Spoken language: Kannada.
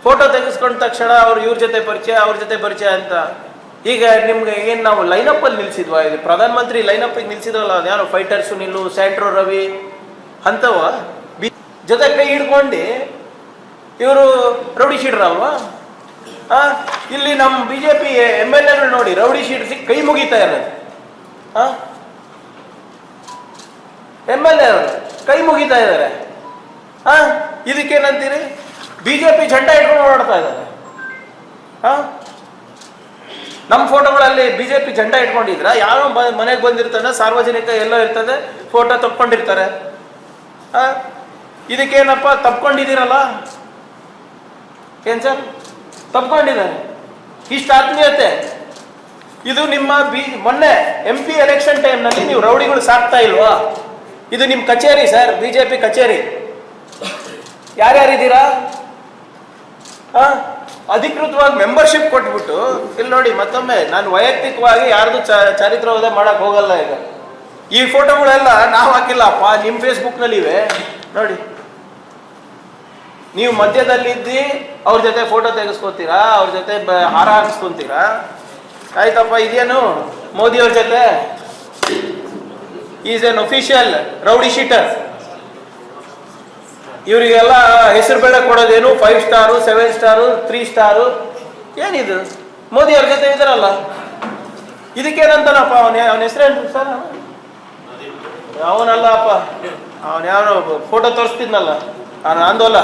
ಫೋಟೋ ತೆಗೆಸ್ಕೊಂಡ ತಕ್ಷಣ ಅವ್ರು ಇವ್ರ ಜೊತೆ ಪರಿಚಯ ಅವ್ರ ಜೊತೆ ಪರಿಚಯ ಅಂತ. ಈಗ ನಿಮ್ಗೆ ಏನು ನಾವು ಲೈನಪ್ ಅಲ್ಲಿ ನಿಲ್ಸಿದ್ವಾ? ಇದು ಪ್ರಧಾನಮಂತ್ರಿ ಲೈನಪ್ ನಿಲ್ಸಿದ್ವಲ್ಲ, ಅದ್ಯಾರು ಫೈಟರ್ಸು ನಿಲ್ಲು, ಸ್ಯಾಂಟ್ರೋ ರವಿ ಅಂತವ ಜೊತೆ ಕೈ ಹಿಡ್ಕೊಂಡು ಇವರು ರೌಡಿ ಶೀಟರ್ ಅಲ್ವಾ? ಇಲ್ಲಿ ನಮ್ಮ ಬಿಜೆಪಿ MLA ನೋಡಿ ರೌಡಿ ಶೀಟರ್ ಸಿಕ್ಕಿ ಕೈ ಮುಗಿತಾ ಇರೋದು. MLA ಕೈ ಮುಗಿತಾ ಇದ್ದಾರೆ. ಇದಕ್ಕೇನಂತೀರಿ? ಬಿಜೆಪಿ ಜೆಂಡಾ ಇಟ್ಕೊಂಡು ಓಡಾಡ್ತಾ ಇದ್ದಾರೆ. ನಮ್ಮ ಫೋಟೋಗಳಲ್ಲಿ ಬಿಜೆಪಿ ಜೆಂಡಾ ಇಟ್ಕೊಂಡಿದ್ರ? ಯಾರೋ ಮನೆಗೆ ಬಂದಿರ್ತಾನೆ, ಸಾರ್ವಜನಿಕ ಎಲ್ಲೋ ಇರ್ತದೆ, ಫೋಟೋ ತಕ್ಕೊಂಡಿರ್ತಾರೆ. ಇದಕ್ಕೇನಪ್ಪ ತಪ್ಕೊಂಡಿದ್ದೀರಲ್ಲ? ಏನ್ ಸರ್ ತಪ್ಕೊಂಡಿದ್ದಾರೆ? ಇಷ್ಟು ಆತ್ಮೀಯತೆ ಇದು ನಿಮ್ಮ ಮೊನ್ನೆ MP ಎಲೆಕ್ಷನ್ ಟೈಮ್ನಲ್ಲಿ ನೀವು ರೌಡಿಗಳು ಸಾಕ್ತಾ ಇಲ್ವಾ? ಇದು ನಿಮ್ಮ ಕಚೇರಿ ಸರ್, ಬಿಜೆಪಿ ಕಚೇರಿ. ಯಾರ್ಯಾರಿದ್ದೀರಾ? ಅಧಿಕೃತವಾಗಿ ಮೆಂಬರ್ಶಿಪ್ ಕೊಟ್ಬಿಟ್ಟು ಇಲ್ಲಿ ನೋಡಿ. ಮತ್ತೊಮ್ಮೆ ನಾನು ವೈಯಕ್ತಿಕವಾಗಿ ಯಾರ್ದು ಚಾರಿತ್ರ್ಯವಧೆ ಮಾಡಕ್ ಹೋಗಲ್ಲ. ಈಗ ಈ ಫೋಟೋಗಳೆಲ್ಲ ನಾವು ಹಾಕಿಲ್ಲಪ್ಪ, ನಿಮ್ಮ ಫೇಸ್ಬುಕ್ನಲ್ಲಿ ಇವೆ ನೋಡಿ. ನೀವು ಮಧ್ಯದಲ್ಲಿದ್ದಿ ಅವ್ರ ಜೊತೆ ಫೋಟೋ ತೆಗೆಸ್ಕೊತೀರಾ, ಅವ್ರ ಜೊತೆ ಹಾರ ಹಾಕಿಸ್ಕೊಂತೀರಾ. ಆಯ್ತಪ್ಪ, ಇದೇನು ಮೋದಿ ಅವ್ರ ಜೊತೆ is N official rowdy sheeter. ಇವರಿಗೆಲ್ಲ ಹೆಸರು ಬೇಡ ಕೊಡೋದೇನು 5 ಸ್ಟಾರು 7 ಸ್ಟಾರು 3 ಸ್ಟಾರು ಏನಿದು? ಮೋದಿ ಅವ್ರ ಜೊತೆ ಇದಾರಲ್ಲ, ಇದಕ್ಕೇನಂತಾನಪ್ಪ? ಅವನ ಹೆಸರೇನು ಸರ್? ಅವನಲ್ಲಪ್ಪ, ಅವನ ಯಾವ ಫೋಟೋ ತೋರಿಸ್ತಿದ್ನಲ್ಲ, ಆಂದೋಲ